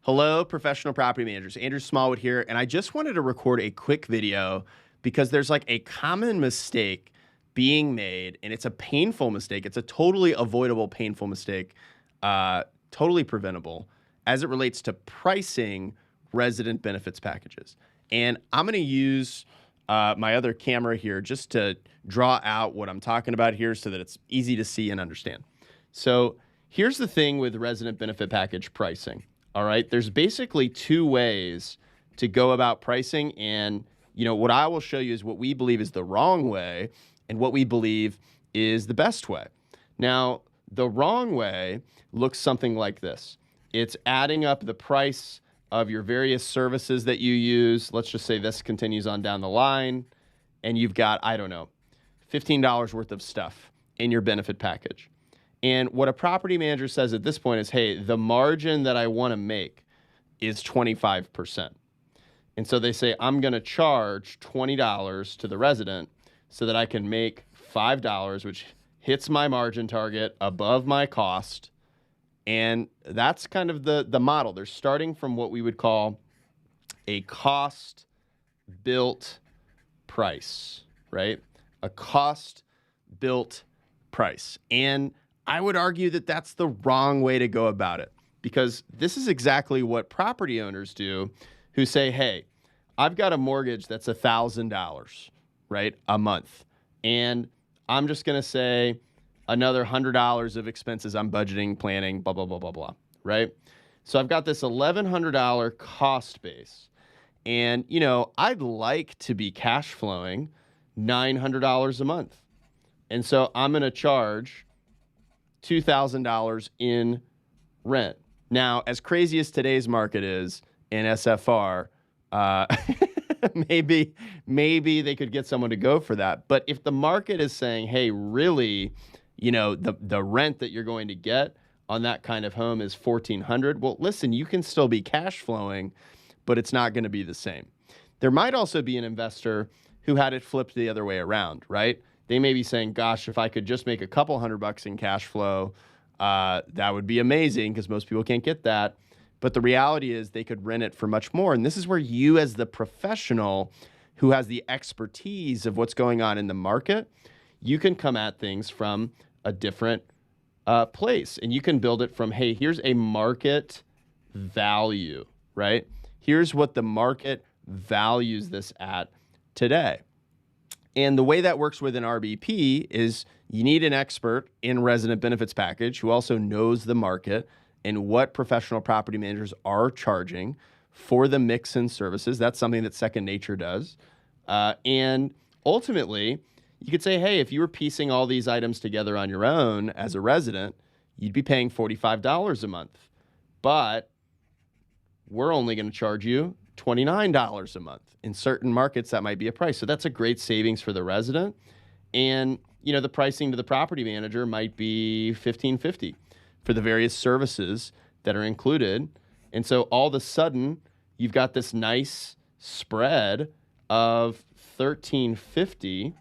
Hello, professional property managers. Andrew Smallwood here, and I just wanted to record a quick video because there's like a common mistake being made, and it's a painful mistake. It's a totally avoidable, painful mistake, totally preventable as it relates to pricing resident benefits packages. And I'm going to use my other camera here just to draw out what I'm talking about here so that it's easy to see and understand. So here's the thing with resident benefit package pricing. All right, there's basically two ways to go about pricing, and what I will show you is what we believe is the wrong way and what we believe is the best way. Now, the wrong way looks something like this. It's adding up the price of your various services that you use. Let's just say this continues on down the line, and you've got, I don't know, $15 worth of stuff in your benefit package. And what a property manager says at this point is, hey, the margin that I want to make is 25%. And so they say, I'm going to charge $20 to the resident so that I can make $5, which hits my margin target above my cost. And that's kind of the model. They're starting from what we would call a cost-built price, right? A cost-built price. And I would argue that that's the wrong way to go about it, because this is exactly what property owners do who say, hey, I've got a mortgage that's $1,000, right, a month. And I'm just going to say another $100 of expenses I'm budgeting, planning, blah, blah, blah, blah, blah, right? So I've got this $1,100 cost base. And, I'd like to be cash flowing $900 a month. And so I'm going to charge $2,000 in rent. Now, as crazy as today's market is in SFR, maybe they could get someone to go for that. But if the market is saying, hey, really, the rent that you're going to get on that kind of home is $1,400, well, listen, you can still be cash flowing, but it's not going to be the same. There might also be an investor who had it flipped the other way around, right? They may be saying, gosh, if I could just make a couple $100 in cash flow, that would be amazing, because most people can't get that. But the reality is they could rent it for much more. And this is where you, as the professional who has the expertise of what's going on in the market, you can come at things from a different place. And you can build it from, hey, here's a market value, right? Here's what the market values this at today. And the way that works with an RBP is you need an expert in resident benefits package who also knows the market and what professional property managers are charging for the mix and services. That's something that Second Nature does. And ultimately, you could say, hey, if you were piecing all these items together on your own as a resident, you'd be paying $45 a month. But we're only going to charge you $29 a month. In certain markets, that might be a price. So that's a great savings for the resident. And, the pricing to the property manager might be $1,550 for the various services that are included. And so all of a sudden, you've got this nice spread of $1,350,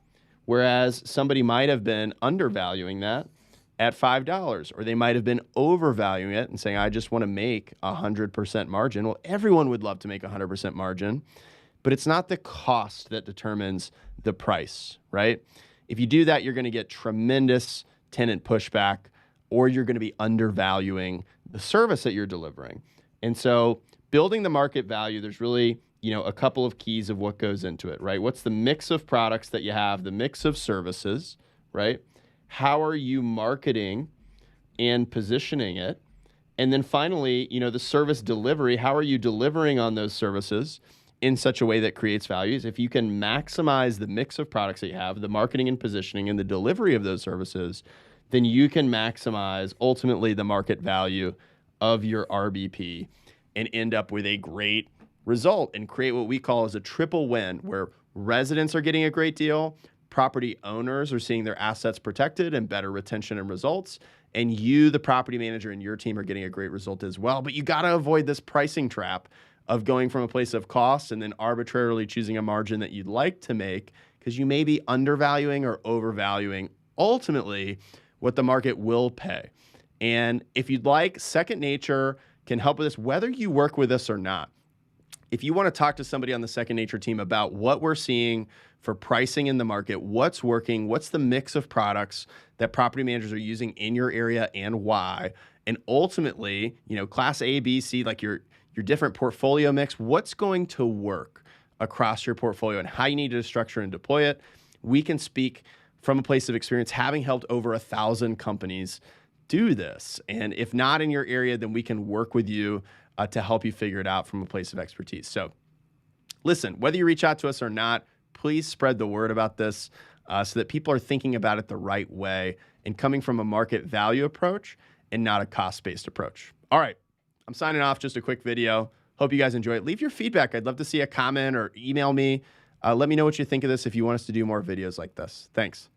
whereas somebody might have been undervaluing that at $5, or they might have been overvaluing it and saying, I just want to make 100% margin. Well, everyone would love to make 100% margin, but it's not the cost that determines the price, right? If you do that, you're going to get tremendous tenant pushback, or you're going to be undervaluing the service that you're delivering. And so building the market value, there's really, a couple of keys of what goes into it, right? What's the mix of products that you have, the mix of services, right? How are you marketing and positioning it? And then finally, the service delivery, how are you delivering on those services in such a way that creates values? If you can maximize the mix of products that you have, the marketing and positioning and the delivery of those services, then you can maximize ultimately the market value of your RBP and end up with a great result and create what we call as a triple win, where residents are getting a great deal, property owners are seeing their assets protected and better retention and results, and you, the property manager, and your team are getting a great result as well. But you got to avoid this pricing trap of going from a place of cost and then arbitrarily choosing a margin that you'd like to make, because you may be undervaluing or overvaluing ultimately what the market will pay. And if you'd like, Second Nature can help with this, whether you work with us or not. If you want to talk to somebody on the Second Nature team about what we're seeing for pricing in the market, what's working, what's the mix of products that property managers are using in your area and why, and ultimately, class A, B, C, like your different portfolio mix, what's going to work across your portfolio and how you need to structure and deploy it, we can speak from a place of experience, having helped over 1,000 companies do this. And if not in your area, then we can work with you to help you figure it out from a place of expertise. So listen, whether you reach out to us or not, please spread the word about this so that people are thinking about it the right way and coming from a market value approach and not a cost-based approach. All right, I'm signing off. Just a quick video. Hope you guys enjoy it. Leave your feedback. I'd love to see a comment or email me. Let me know what you think of this if you want us to do more videos like this. Thanks.